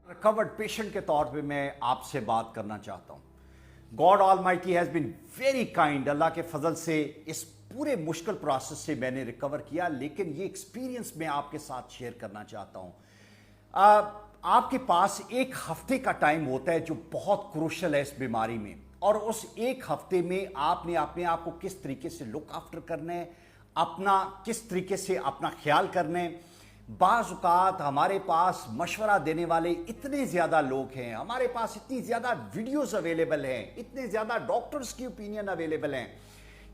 Recovered patient के तौर पे मैं आपसे बात करना चाहता हूँ। God almighty has been very kind. Allah के फजल से इस पूरे मुश्किल प्रोसेस से मैंने रिकवर किया, लेकिन ये एक्सपीरियंस मैं आपके साथ शेयर करना चाहता हूँ। आपके पास एक हफ्ते का टाइम होता है जो बहुत क्रूशल है इस बीमारी में, और उस एक हफ्ते में आपने अपने आप को किस तरीके से लुक आफ्टर करना है, अपना किस तरीके से अपना ख्याल करना है। बाज़ औक़ात हमारे पास मशवरा देने वाले इतने ज़्यादा लोग हैं, हमारे पास इतनी ज़्यादा वीडियोस अवेलेबल हैं, इतने ज़्यादा डॉक्टर्स की ओपिनियन अवेलेबल हैं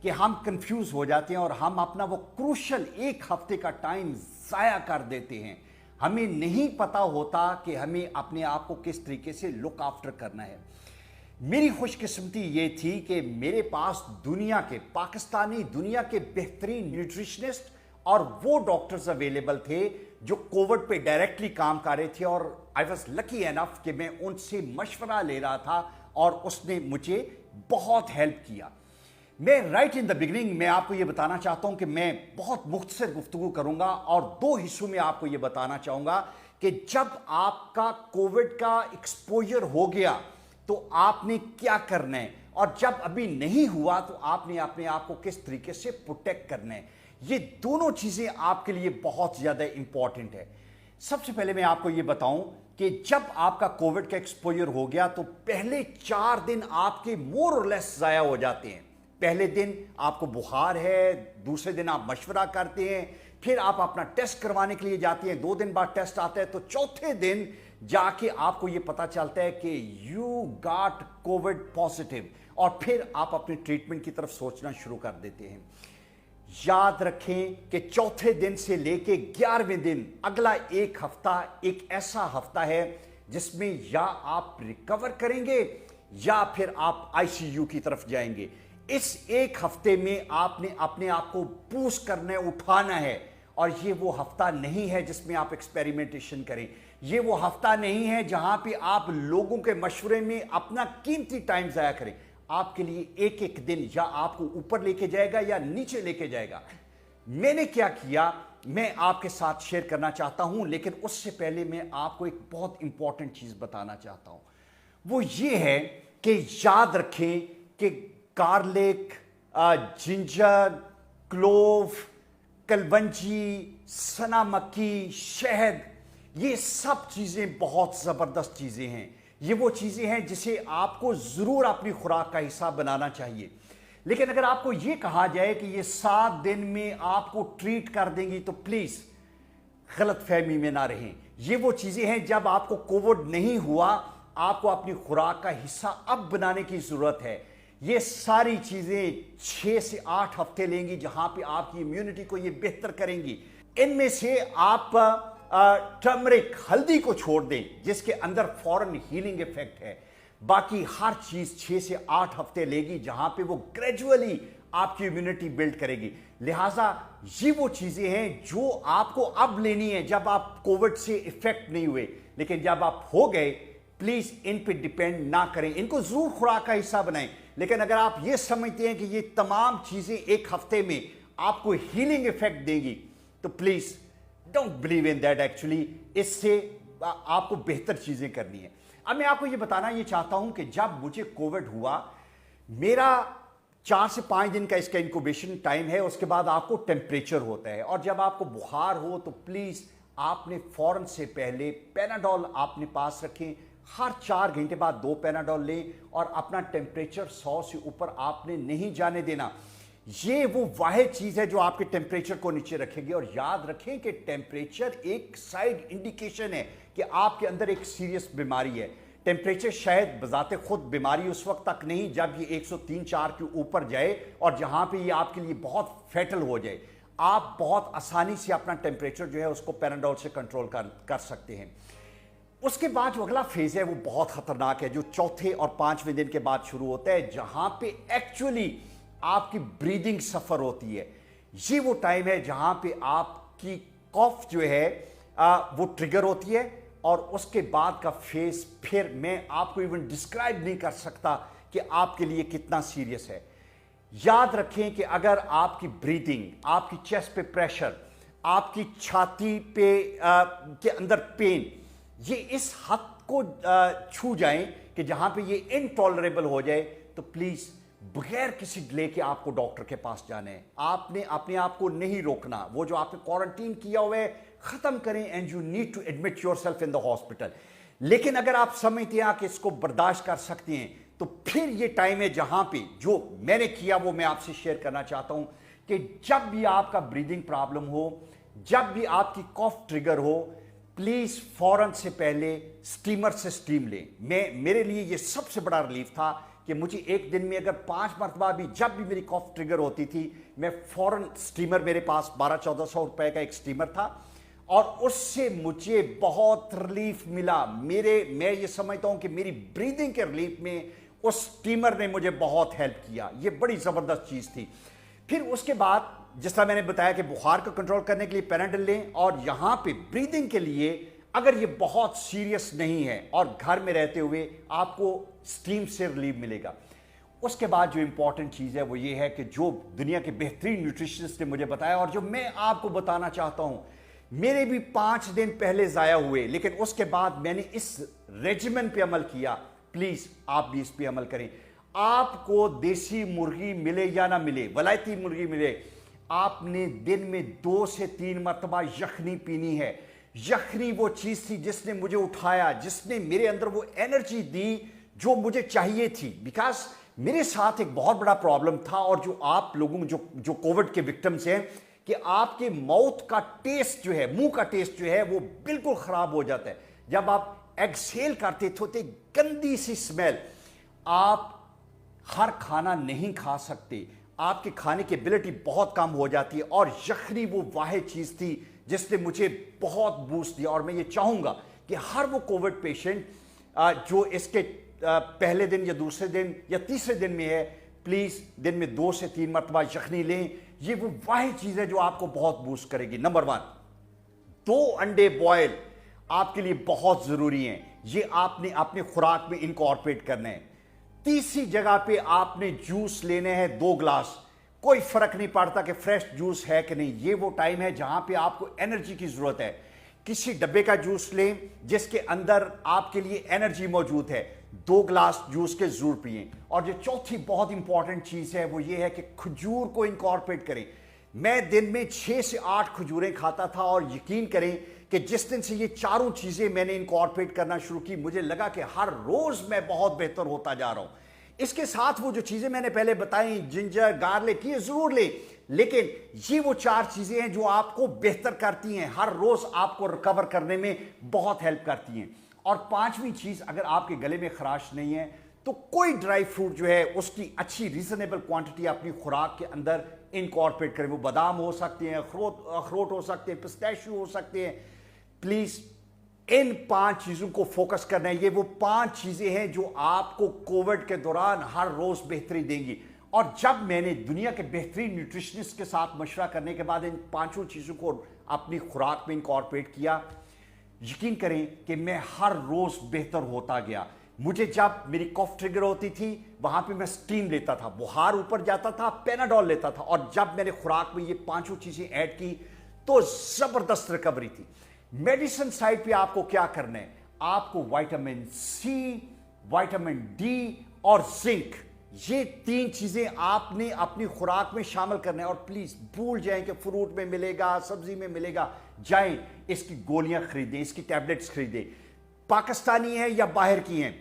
कि हम कंफ्यूज हो जाते हैं और हम अपना वो क्रूशल एक हफ्ते का टाइम ज़ाया कर देते हैं। हमें नहीं पता होता कि हमें अपने आप को किस तरीके से लुक आफ्टर करना है। मेरी खुशकिस्मती ये थी कि मेरे पास पाकिस्तानी दुनिया के बेहतरीन न्यूट्रिशनिस्ट और वो डॉक्टर्स अवेलेबल थे जो कोविड पे डायरेक्टली काम कर रहे थे, और आई वॉज लकी एनफ कि मैं उनसे मशवरा ले रहा था और उसने मुझे बहुत हेल्प किया। मैं राइट इन द बिगिनिंग में आपको ये बताना चाहता हूँ कि मैं बहुत मुख्तसर गुफ्तगू करूँगा और दो हिस्सों में आपको ये बताना चाहूँगा कि जब आपका कोविड का एक्सपोजर हो गया तो आपने क्या करना है, और जब अभी नहीं हुआ तो आपने अपने आप को किस तरीके से प्रोटेक्ट करना है। ये दोनों चीज़ें आपके लिए बहुत ज़्यादा इंपॉर्टेंट है। सबसे पहले मैं आपको ये बताऊं कि जब आपका कोविड का एक्सपोजर हो गया तो पहले 4 दिन आपके मोर और लेस ज़ाया हो जाते हैं। पहले दिन आपको बुखार है, दूसरे दिन आप मशवरा करते हैं, फिर आप अपना टेस्ट करवाने के लिए जाते हैं, 2 दिन बाद टेस्ट आता है, तो चौथे दिन जाके आपको ये पता चलता है कि यू गॉट कोविड पॉजिटिव, और फिर आप अपनी ट्रीटमेंट की तरफ सोचना शुरू कर देते हैं। याद रखें कि चौथे दिन से लेके 11वें दिन अगला एक हफ्ता एक ऐसा हफ्ता है जिसमें या आप रिकवर करेंगे या फिर आप आईसीयू की तरफ जाएंगे। इस एक हफ्ते में आपने अपने आप को पुश करना है, उठाना है, और ये वो हफ्ता नहीं है जिसमें आप एक्सपेरिमेंटेशन करें। ये वो हफ्ता नहीं है जहां पे आप लोगों के मशवरे में अपना कीमती टाइम जाया करें। आपके लिए एक एक दिन या आपको ऊपर लेके जाएगा या नीचे लेके जाएगा। मैंने क्या किया मैं आपके साथ शेयर करना चाहता हूं, लेकिन उससे पहले मैं आपको एक बहुत इंपॉर्टेंट चीज बताना चाहता हूं। वो ये है कि याद रखें कि गार्लिक, जिंजर, क्लोव, कलवंजी, सना मक्खी, शहद, ये सब चीजें बहुत जबरदस्त चीजें हैं। ये वो चीज़ें हैं जिसे आपको ज़रूर अपनी खुराक का हिस्सा बनाना चाहिए। लेकिन अगर आपको ये कहा जाए कि ये 7 दिन में आपको ट्रीट कर देंगी तो प्लीज़ गलत फहमी में ना रहें। ये वो चीज़ें हैं जब आपको कोविड नहीं हुआ, आपको अपनी खुराक का हिस्सा अब बनाने की ज़रूरत है। ये सारी चीज़ें 6 से 8 हफ्ते लेंगी जहां पे आपकी इम्यूनिटी को ये बेहतर करेंगी। इनमें से आप टर्मरिक, हल्दी को छोड़ दें जिसके अंदर फॉरन हीलिंग इफेक्ट है। बाकी हर चीज 6 से 8 हफ्ते लेगी जहां पे वो ग्रेजुअली आपकी इम्यूनिटी बिल्ड करेगी। लिहाजा ये वो चीजें हैं जो आपको अब लेनी है जब आप कोविड से इफेक्ट नहीं हुए, लेकिन जब आप हो गए प्लीज इन पे डिपेंड ना करें। इनको जरूर खुराक का हिस्सा बनाएं, लेकिन अगर आप ये समझते हैं कि ये तमाम चीजें एक हफ्ते में आपको हीलिंग इफेक्ट देगी तो please don't believe in that. Actually इससे आपको बेहतर चीजें करनी है। अब मैं आपको ये बताना ये चाहता हूं कि जब मुझे कोविड हुआ, मेरा 4 से 5 दिन का इसका इंक्यूबेशन टाइम है। उसके बाद आपको टेम्परेचर होता है, और जब आपको बुखार हो तो प्लीज आपने फौरन से पहले पैनाडोल आपने पास रखें। हर 4 घंटे बाद 2 पैनाडोल लें, और अपना टेम्परेचर 100 से ऊपर आपने नहीं जाने देना। ये वो वाहिद चीज है जो आपके टेम्परेचर को नीचे रखेगी। और याद रखें कि टेम्परेचर एक साइड इंडिकेशन है कि आपके अंदर एक सीरियस बीमारी है। टेम्परेचर शायद बजाते खुद बीमारी उस वक्त तक नहीं जब ये 103-4 के ऊपर जाए और जहां पे ये आपके लिए बहुत फैटल हो जाए। आप बहुत आसानी से अपना टेम्परेचर जो है उसको पैनाडोल से कंट्रोल कर सकते हैं। उसके बाद जो अगला फेज है वो बहुत खतरनाक है, जो चौथे और 5वें दिन के बाद शुरू होता है, जहां पे एक्चुअली आपकी ब्रीदिंग सफर होती है। ये वो टाइम है जहां पे आपकी कॉफ जो है वो ट्रिगर होती है, और उसके बाद का फेज फिर मैं आपको इवन डिस्क्राइब नहीं कर सकता कि आपके लिए कितना सीरियस है। याद रखें कि अगर आपकी ब्रीदिंग, आपकी चेस्ट पे प्रेशर, आपकी छाती पे के अंदर पेन, یہ اس حد کو چھو جائیں کہ جہاں پہ یہ انٹالریبل ہو جائے تو پلیز بغیر کسی ڈیلے کے آپ کو ڈاکٹر کے پاس جانا ہے. آپ نے اپنے آپ کو نہیں روکنا. وہ جو آپ نے کوارنٹین کیا ہوا ہے ختم کریں and you need to admit yourself in the hospital. لیکن اگر آپ سمجھتے ہیں کہ اس کو برداشت کر سکتے ہیں تو پھر یہ ٹائم ہے جہاں پہ جو میں نے کیا وہ میں آپ سے شیئر کرنا چاہتا ہوں کہ جب بھی آپ کا بریدنگ پرابلم ہو, جب بھی آپ کی کاف ٹریگر ہو, پلیز فوراً سے پہلے سٹیمر سے سٹیم لیں. میرے لیے یہ سب سے بڑا ریلیف تھا کہ مجھے ایک دن میں اگر 5 مرتبہ بھی جب بھی میری کاف ٹریگر ہوتی تھی میں فوراً سٹیمر, میرے پاس 1200-1400 روپے کا ایک سٹیمر تھا اور اس سے مجھے بہت ریلیف ملا. میں یہ سمجھتا ہوں کہ میری بریدنگ کے ریلیف میں اس سٹیمر نے مجھے بہت ہیلپ کیا. یہ بڑی زبردست چیز تھی. پھر اس کے بعد جس طرح میں نے بتایا کہ بخار کو کنٹرول کرنے کے لیے پیناڈل لیں, اور یہاں پہ بریدنگ کے لیے اگر یہ بہت سیریس نہیں ہے اور گھر میں رہتے ہوئے آپ کو سٹیم سے ریلیف ملے گا. اس کے بعد جو امپورٹنٹ چیز ہے وہ یہ ہے کہ جو دنیا کے بہترین نیوٹریشنسٹ نے مجھے بتایا اور جو میں آپ کو بتانا چاہتا ہوں, میرے بھی 5 دن پہلے ضائع ہوئے لیکن اس کے بعد میں نے اس ریجیمن پہ عمل کیا. پلیز آپ بھی اس پہ عمل کریں. آپ کو دیسی مرغی ملے یا نہ ملے, ولایتی مرغی ملے, آپ نے دن میں 2 سے 3 مرتبہ یخنی پینی ہے. یخنی وہ چیز تھی جس نے مجھے اٹھایا, جس نے میرے اندر وہ انرجی دی جو مجھے چاہیے تھی. بیکاز میرے ساتھ ایک بہت بڑا پرابلم تھا, اور جو آپ لوگوں جو کووڈ کے وکٹمز ہیں, کہ آپ کے ماؤتھ کا ٹیسٹ جو ہے, منہ کا ٹیسٹ جو ہے وہ بالکل خراب ہو جاتا ہے. جب آپ ایکسیل کرتے تھے گندی سی سمیل, آپ ہر کھانا نہیں کھا سکتے, آپ کے کھانے کی ایبلٹی بہت کم ہو جاتی ہے. اور یخنی وہ واحد چیز تھی جس نے مجھے بہت بوسٹ دیا. اور میں یہ چاہوں گا کہ ہر وہ کووڈ پیشنٹ جو اس کے پہلے دن یا دوسرے دن یا تیسرے دن میں ہے, پلیز دن میں 2 سے 3 مرتبہ یخنی لیں. یہ وہ واحد چیز ہے جو آپ کو بہت بوسٹ کرے گی. نمبر 1, 2 انڈے بوائل آپ کے لیے بہت ضروری ہیں. یہ آپ نے اپنے خوراک میں انکارپوریٹ کرنا ہے. تیسری جگہ پہ آپ نے جوس لینے ہیں 2 گلاس. کوئی فرق نہیں پڑتا کہ فریش جوس ہے کہ نہیں, یہ وہ ٹائم ہے جہاں پہ آپ کو انرجی کی ضرورت ہے. کسی ڈبے کا جوس لیں جس کے اندر آپ کے لیے انرجی موجود ہے. 2 گلاس جوس کے ضرور پئیں. اور جو چوتھی بہت امپورٹنٹ چیز ہے وہ یہ ہے کہ کھجور کو انکارپوریٹ کریں. میں دن میں 6 سے 8 کھجوریں کھاتا تھا, اور یقین کریں کہ جس دن سے یہ چاروں چیزیں میں نے انکارپوریٹ کرنا شروع کی, مجھے لگا کہ ہر روز میں بہت بہتر ہوتا جا رہا ہوں. اس کے ساتھ وہ جو چیزیں میں نے پہلے بتائیں, جنجر, گارلک, یہ ضرور لیں, لیکن یہ وہ 4 چیزیں ہیں جو آپ کو بہتر کرتی ہیں, ہر روز آپ کو ریکور کرنے میں بہت ہیلپ کرتی ہیں. اور 5ویں چیز, اگر آپ کے گلے میں خراش نہیں ہے تو کوئی ڈرائی فروٹ جو ہے اس کی اچھی ریزنیبل کوانٹٹی اپنی خوراک کے اندر انکارپوریٹ کریں. وہ بادام ہو سکتے ہیں, اخروٹ ہو سکتے ہیں, پسٹیشیو ہو سکتے ہیں. پلیز ان 5 چیزوں کو فوکس کرنا ہے. یہ وہ 5 چیزیں ہیں جو آپ کو کووڈ کے دوران ہر روز بہتری دیں گی. اور جب میں نے دنیا کے بہترین نیوٹریشنسٹ کے ساتھ مشورہ کرنے کے بعد ان 5 چیزوں کو اپنی خوراک میں انکارپوریٹ کیا, یقین کریں کہ میں ہر روز بہتر ہوتا گیا. مجھے جب میری کاف ٹریگر ہوتی تھی وہاں پہ میں سٹیم لیتا تھا, بخار اوپر جاتا تھا, پیناڈول لیتا تھا, اور جب میں نے خوراک میں یہ 5 چیزیں ایڈ کی تو زبردست ریکوری تھی. میڈیسن سائڈ پہ آپ کو کیا کرنا ہے, آپ کو وائٹامن سی, وائٹامن ڈی اور زنک, یہ 3 چیزیں آپ نے اپنی خوراک میں شامل کرنا ہے. اور پلیز بھول جائیں کہ فروٹ میں ملے گا, سبزی میں ملے گا, جائیں اس کی گولیاں خریدیں, اس کی ٹیبلٹس خریدیں, پاکستانی ہیں یا باہر کی ہیں.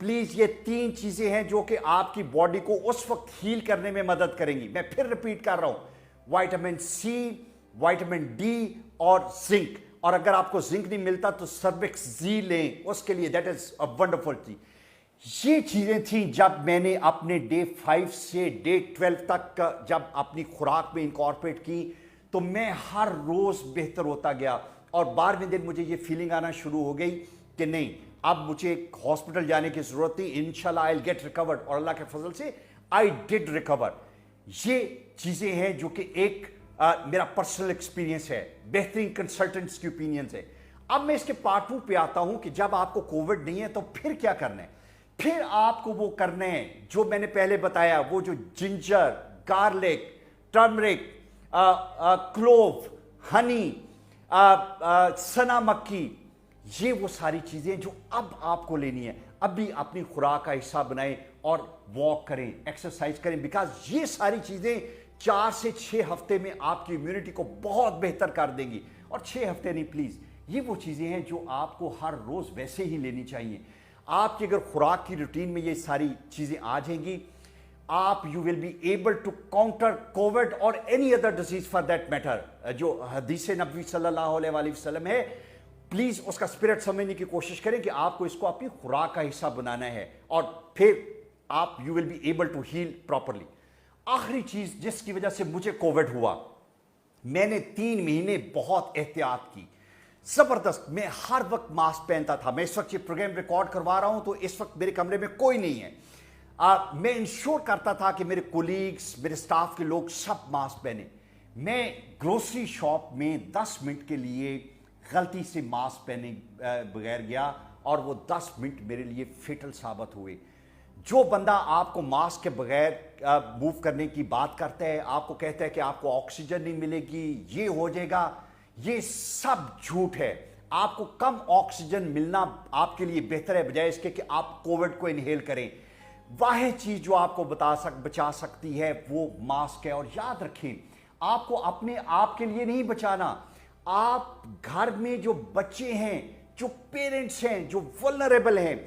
پلیز یہ 3 چیزیں ہیں جو کہ آپ کی باڈی کو اس وقت ہیل کرنے میں مدد کریں گی. میں پھر ریپیٹ کر رہا ہوں, وائٹامن سی, وائٹامن ڈی اور زنک. اور اگر آپ کو زنک نہیں ملتا تو سربیکس زی لیں, اس کے لیے دیٹ از اے ونڈرفل تھی. یہ چیزیں تھیں جب میں نے اپنے ڈے 5 سے ڈے 12 تک جب اپنی خوراک میں انکارپوریٹ کی تو میں ہر روز بہتر ہوتا گیا. اور 12ویں دن مجھے یہ فیلنگ آنا شروع ہو گئی کہ نہیں, اب مجھے ہاسپٹل جانے کی ضرورت نہیں, انشاءاللہ آئی ول گیٹ ریکورڈ. اور اللہ کے فضل سے آئی ڈڈ ریکور. یہ چیزیں ہیں جو کہ ایک میرا پرسنل ایکسپیرینس ہے, بہترین کنسلٹنٹس کی اوپینینز ہے. اب میں اس کے پارٹ 2 پہ آتا ہوں کہ جب آپ کو کووڈ نہیں ہے تو پھر کیا کرنا ہے. پھر آپ کو وہ کرنا ہے جو میں نے پہلے بتایا, وہ جو جنجر, گارلک, ٹرمرک, کلوو, ہنی, سنا مکی, ये वो सारी चीज़ें जो अब आपको लेनी है, अभी अपनी खुराक का हिस्सा बनाएं और वॉक करें, एक्सरसाइज करें, बिकॉज ये सारी चीज़ें 4 से 6 हफ्ते में आपकी इम्यूनिटी को बहुत बेहतर कर देंगी। और 6 हफ्ते नहीं प्लीज़, ये वो चीज़ें हैं जो आपको हर रोज़ वैसे ही लेनी चाहिए। आपकी अगर खुराक की रूटीन में ये सारी चीज़ें आ जाएंगी, आप you will be able to counter covid और any other disease for that matter. जो हदीस नबी सल्लल्लाहु अलैहि वसल्लम है, प्लीज उसका स्पिरिट समझने की कोशिश करें कि आपको इसको अपनी खुराक का हिस्सा बनाना है और फिर आप you will be able to heal properly. आखिरी चीज जिसकी वजह से मुझे कोविड हुआ, मैंने 3 महीने बहुत एहतियात की, जबरदस्त। मैं हर वक्त मास्क पहनता था। मैं इस वक्त ये प्रोग्राम रिकॉर्ड करवा रहा हूं तो इस वक्त मेरे कमरे में कोई नहीं है। मैं इंश्योर करता था कि मेरे कोलीग्स, मेरे स्टाफ के लोग सब मास्क पहने। मैं ग्रोसरी शॉप में 10 मिनट के लिए गलती से मास्क पहने बगैर गया और वो 10 मिनट मेरे लिए फेटल साबित हुए। जो बंदा आपको मास्क के बगैर मूव करने की बात करता है, आपको कहता है कि आपको ऑक्सीजन नहीं मिलेगी, ये हो जाएगा, ये सब झूठ है। आपको कम ऑक्सीजन मिलना आपके लिए बेहतर है बजाय इसके कि आप कोविड को इनहेल करें। वाह चीज जो आपको बचा सकती है वो मास्क है। और याद रखें, आपको अपने आप के लिए नहीं बचाना, आप घर में जो बच्चे हैं, जो पेरेंट्स हैं, जो वल्नरेबल हैं,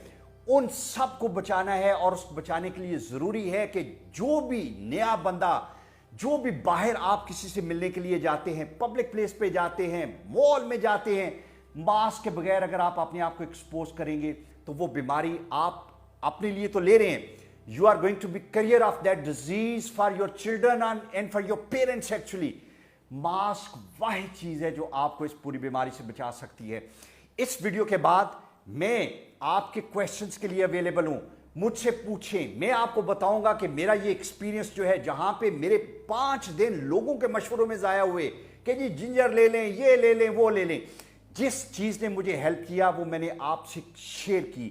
उन सब को बचाना है। और उस बचाने के लिए जरूरी है कि जो भी नया बंदा, जो भी बाहर आप किसी से मिलने के लिए जाते हैं, पब्लिक प्लेस पे जाते हैं, मॉल में जाते हैं, मास्क के बगैर अगर आप अपने आप को एक्सपोज करेंगे तो वो बीमारी आप अपने लिए तो ले रहे हैं, you are going to be carrier of that disease for your children and for your parents. Actually mask वही चीज है जो आपको इस पूरी बीमारी से बचा सकती है। इस वीडियो के बाद मैं आपके क्वेश्चंस के लिए अवेलेबल हूं, मुझसे पूछें। मैं आपको बताऊंगा कि मेरा ये एक्सपीरियंस जो है, जहां पे मेरे 5 दिन लोगों के मशवरों में जाया हुए कि जी जिंजर ले लें, ये ले लें, वो ले लें, जिस चीज ने मुझे हेल्प किया वो मैंने आपसे शेयर की।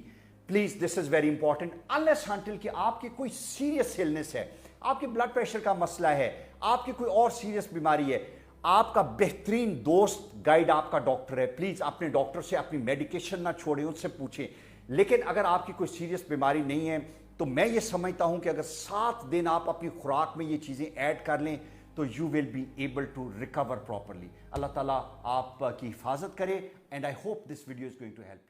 Please this is very important. Unless until कि आपकी कोई सीरियस इलनेस है, आपके ब्लड प्रेशर का मसला है, आपकी कोई और सीरियस बीमारी है, आपका बेहतरीन दोस्त गाइड आपका डॉक्टर है। प्लीज अपने डॉक्टर से अपनी मेडिकेशन ना छोड़ें, उससे पूछें। लेकिन अगर आपकी कोई सीरियस बीमारी नहीं है तो मैं ये समझता हूं कि अगर 7 दिन आप अपनी खुराक में ये चीजें ऐड कर लें तो you will be able to recover properly. Allah ताला आपकी हिफाजत करे and I hope this video is going to help.